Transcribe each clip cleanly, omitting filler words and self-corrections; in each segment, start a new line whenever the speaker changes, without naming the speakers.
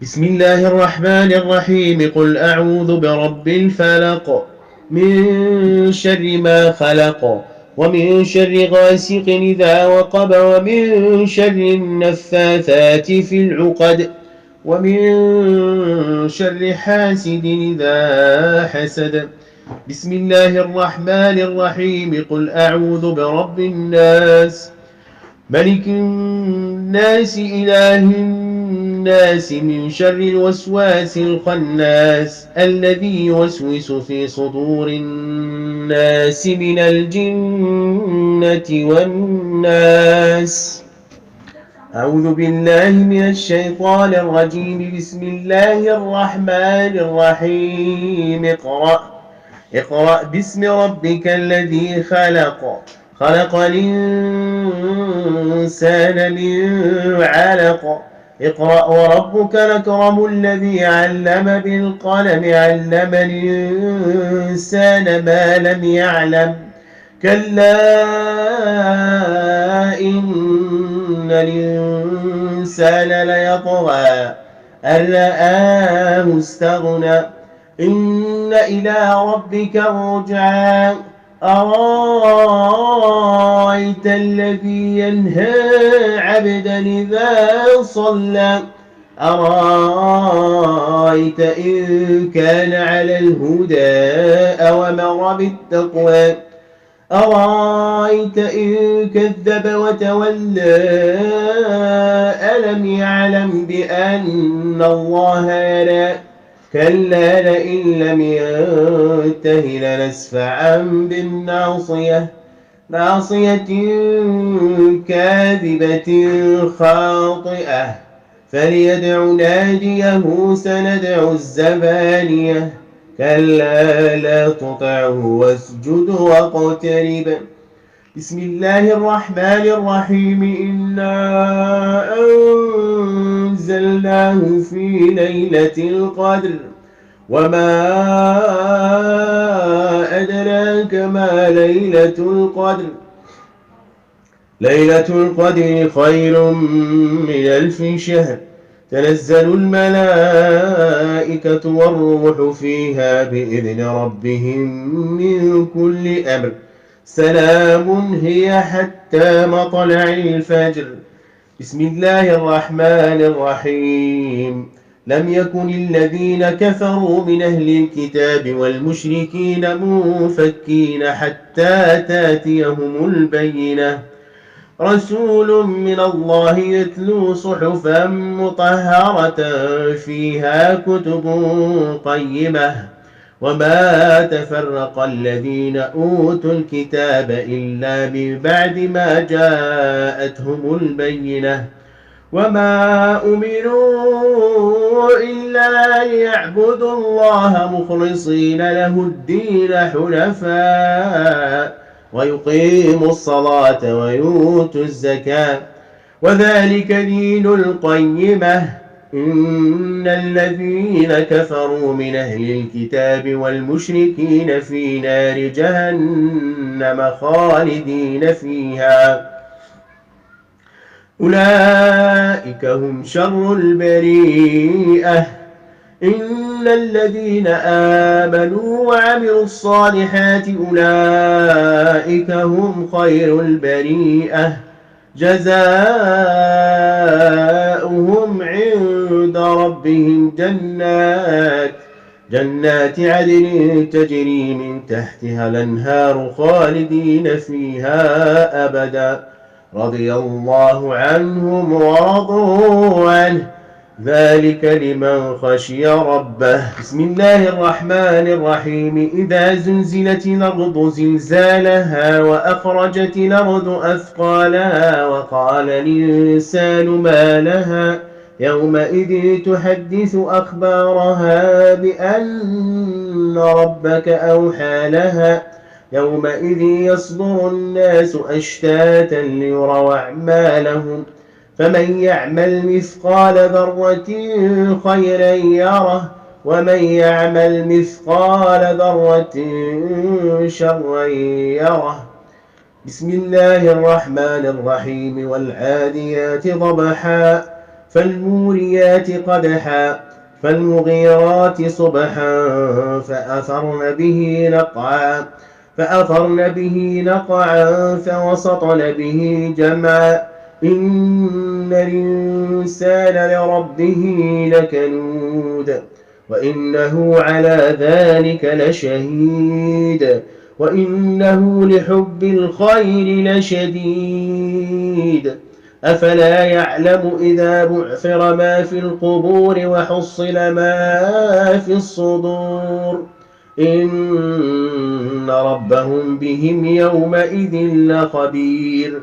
بسم الله الرحمن الرحيم قل أعوذ برب الفلق من شر ما خلق ومن شر غاسق إذا وقب ومن شر النفاثات في العقد ومن شر حاسد إذا حسد. بسم الله الرحمن الرحيم قل أعوذ برب الناس ملك الناس إله الناس من شر الوسواس الخناس الذي يوسوس في صدور الناس من الجنة والناس. أعوذ بالله من الشيطان الرجيم. بسم الله الرحمن الرحيم اقرأ باسم ربك الذي خلق خلق الإنسان من علق اقرأ وربك الأكرم الذي علم بالقلم علم الإنسان ما لم يعلم كلا إن الإنسان ليطغى أن رآه استغنى إن إلى ربك الرجعى أرايت الذي ينهى عبدا إذا صلى أرايت إن كان على الهدى أومر بالتقوى أرايت إن كذب وتولى ألم يعلم بأن الله يرى كلا لئن لم ينته لنسفعا بالناصية ناصية كاذبة خاطئة فليدع ناديه سندع الزبانية كلا لا تطعه واسجد واقترب. بسم الله الرحمن الرحيم إنا أنزلناه في ليلة القدر وما أدراك ما ليلة القدر ليلة القدر خير من 1000 شهر تنزل الملائكة والروح فيها بإذن ربهم من كل أمر سلام هي حتى مطلع الفجر. بسم الله الرحمن الرحيم لم يكن الذين كفروا من أهل الكتاب والمشركين منفكين حتى تاتيهم البينة رسول من الله يتلو صحفا مطهرة فيها كتب قيمة وما تفرق الذين أوتوا الكتاب إلا من بعد ما جاءتهم البينة وما أمروا إلا ليعبدوا الله مخلصين له الدين حنفاء ويقيموا الصلاة ويؤتوا الزكاة وذلك دين القيمة إن الذين كفروا من أهل الكتاب والمشركين في نار جهنم خالدين فيها أولئك هم شر البريئة إن الذين آمنوا وعملوا الصالحات أولئك هم خير البريئة جزاؤهم عند ربهم جنات عدن تجري من تحتها الأنهار خالدين فيها أبدا رضي الله عنهم ورضوا عنه ذلك لمن خشي ربه. بسم الله الرحمن الرحيم إذا زلزلت الأرض زلزالها وأخرجت الأرض أثقالها وقال الإنسان ما لها يومئذ تحدث أخبارها بأن ربك أوحى لها يومئذ يصدر الناس أشتاتا ليروا أعمالهم فمن يعمل مثقال ذرة خيرا يره ومن يعمل مثقال ذرة شرا يره. بسم الله الرحمن الرحيم والعاديات ضبحا فالموريات قدحا فالمغيرات صبحا فأثرن به نقعا فوسطن به جمعا إن الإنسان لربه لكنود وإنه على ذلك لشهيد وإنه لحب الخير لشديد أفلا يعلم إذا بعثر ما في القبور وحصل ما في الصدور إن ربهم بهم يومئذ لخبير.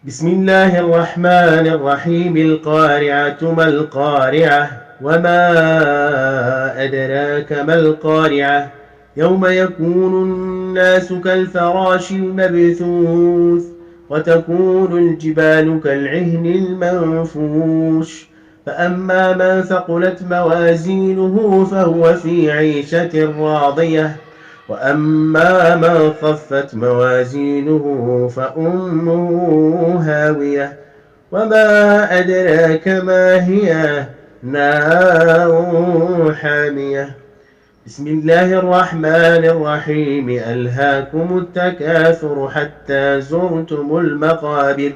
بسم الله الرحمن الرحيم. القارعة ما القارعة وما أدراك ما القارعة يوم يكون الناس كالفراش المبثوث وتكون الجبال كالعهن المنفوش فأما من ثقلت موازينه فهو في عيشة راضية وأما من خفت موازينه فأمه هاوية وما أدراك ما هي نار حامية. بسم الله الرحمن الرحيم. ألهاكم التكاثر حتى زرتم المقابر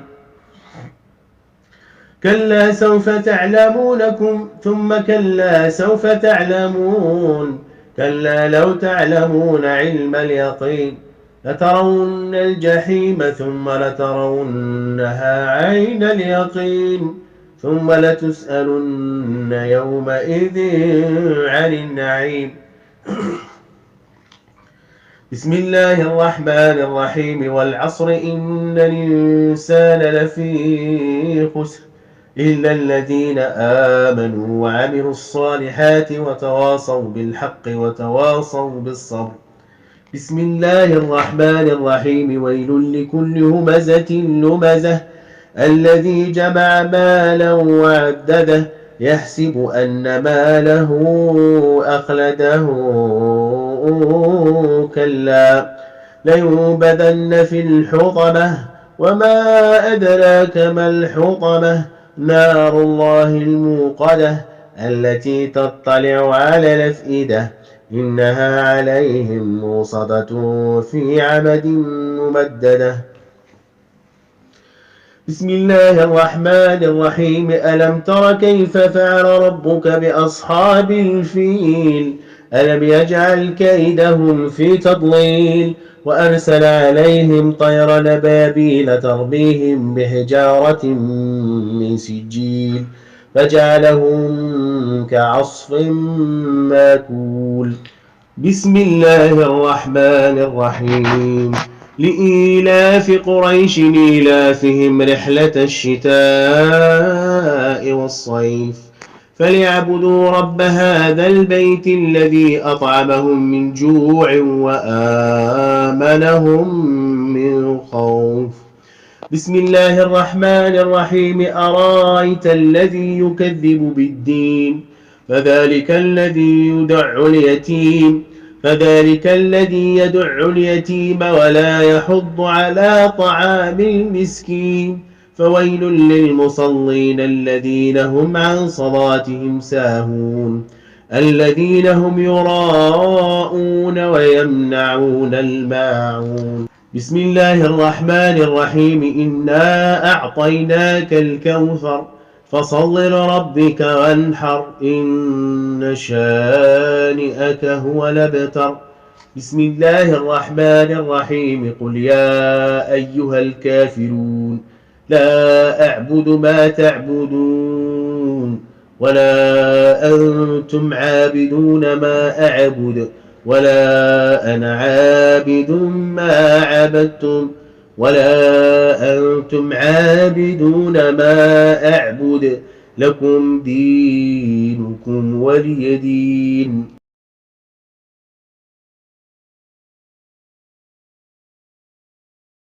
كلا سوف تعلمونكم ثم كلا سوف تعلمون كلا لو تعلمون علم اليقين لترون الجحيم ثم لترونها عين اليقين ثم لتسألن يومئذ عن النعيم. بسم الله الرحمن الرحيم. والعصر إن الإنسان لفي خسر إلا الذين آمنوا وعملوا الصالحات وتواصوا بالحق وتواصوا بالصبر. بسم الله الرحمن الرحيم. ويل لكل همزة لمزة الذي جمع مالا وعدده يحسب أن ماله أخلده كلا لينبذن في الحطمة وما أدراك ما الحطمة نار الله الموقدة التي تطلع على الأفئدة إنها عليهم موصدة في عمد ممددة. بسم الله الرحمن الرحيم. ألم تر كيف فعل ربك بأصحاب الفيل ألم يجعل كيدهم في تضليل وأرسل عليهم طير نبابيل ترميهم بحجارة من سجيل فجعلهم كعصف ماكول. بسم الله الرحمن الرحيم. لإيلاف قريش إيلافهم رحلة الشتاء والصيف فليعبدوا رب هذا البيت الذي أطعمهم من جوع وآمنهم من خوف. بسم الله الرحمن الرحيم. أرايت الذي يكذب بالدين فذلك الذي يدع اليتيم ولا يحض على طعام المسكين فويل للمصلين الذين هم عن صلاتهم ساهون الذين هم يراءون ويمنعون الماعون. بسم الله الرحمن الرحيم. إنا أعطيناك الكوثر فصل لربك وانحر إن شانئك هو الأبتر. بسم الله الرحمن الرحيم. قل يا أيها الكافرون لا أعبد ما تعبدون ولا أنتم عابدون ما أعبد ولا أنا عابد ما عبدتم ولا أنتم عابدون ما أعبد لكم دينكم ولي دين.